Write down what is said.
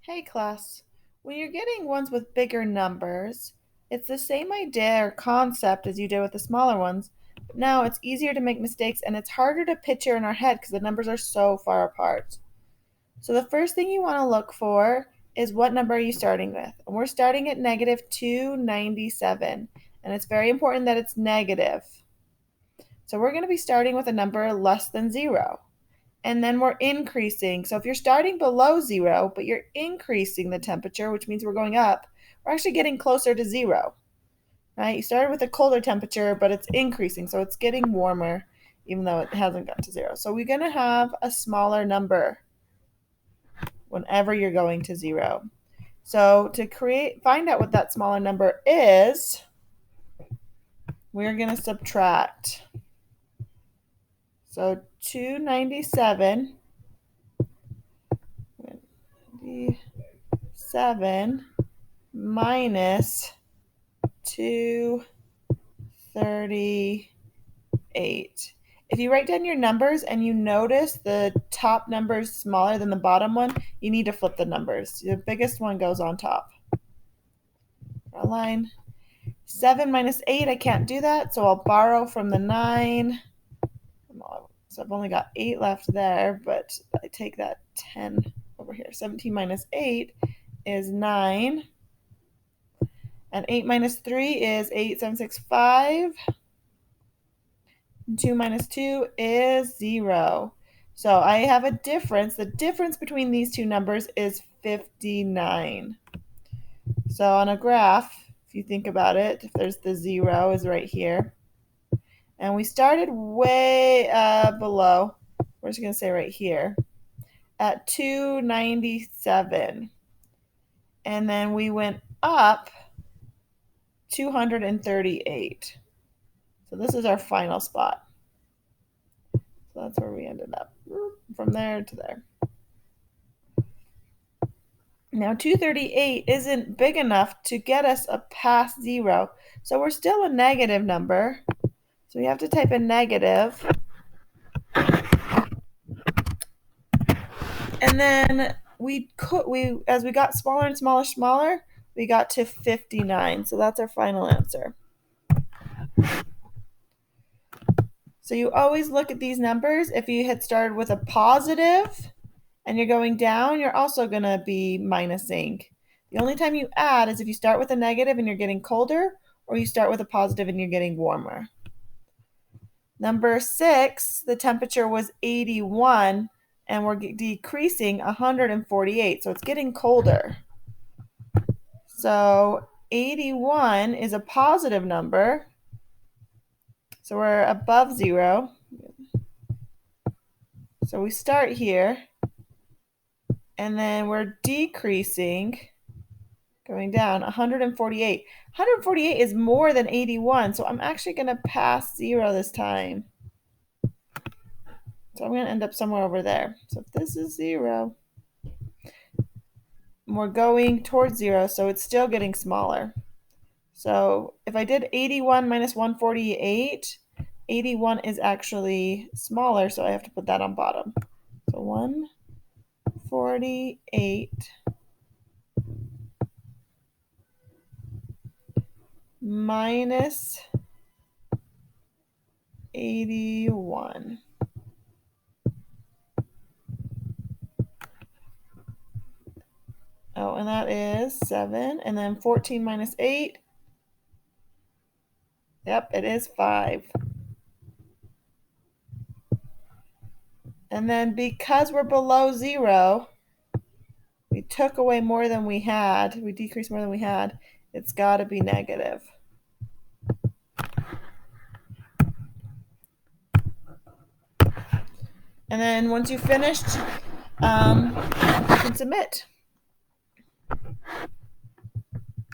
Hey class, when you're getting ones with bigger numbers, it's the same idea or concept as you did with the smaller ones, but now it's easier to make mistakes and it's harder to picture in our head because the numbers are so far apart. So the first thing you want to look for is what number are you starting with? And we're starting at negative 297, and it's very important that it's negative. So we're going to be starting with a number less than 0. And then we're increasing. So if you're starting below 0, but you're increasing the temperature, which means we're going up, we're actually getting closer to 0, right? You started with a colder temperature, but it's increasing, so it's getting warmer, even though it hasn't got to 0. So we're going to have a smaller number whenever you're going to 0. So to find out what that smaller number is, we're going to subtract. So 297 minus 238. If you write down your numbers and you notice the top number is smaller than the bottom one, you need to flip the numbers. The biggest one goes on top. Draw a line. 7 minus 8, I can't do that, so I'll borrow from the 9. So I've only got 8 left there, but I take that 10 over here. 17 minus 8 is 9. And 8 minus 3 is 8, 7, 6, 5. And 2 minus 2 is 0. So I have a difference. The difference between these two numbers is 59. So on a graph, if you think about it, if there's the 0 is right here. And we started way below. We're just going to say right here at 297. And then we went up 238. So this is our final spot. So that's where we ended up, from there to there. Now 238 isn't big enough to get us past 0. So we're still a negative number. So we have to type a negative. And then as we got smaller and smaller, we got to 59. So that's our final answer. So you always look at these numbers. If you had started with a positive and you're going down, you're also going to be minusing. The only time you add is if you start with a negative and you're getting colder, or you start with a positive and you're getting warmer. Number 6, the temperature was 81, and we're decreasing 148, so it's getting colder. So 81 is a positive number, so we're above 0. So we start here, and then we're decreasing, going down 148. 148 is more than 81, so I'm actually going to pass 0 this time. So I'm going to end up somewhere over there. So if this is 0, we're going towards 0, so it's still getting smaller. So if I did 81 minus 148, 81 is actually smaller, so I have to put that on bottom. So 148 minus 81. Oh, and that is 7. And then 14 minus 8. Yep, it is 5. And then because we're below 0, we took away more than we had. We decreased more than we had. It's got to be negative. And then once you've finished, you can submit.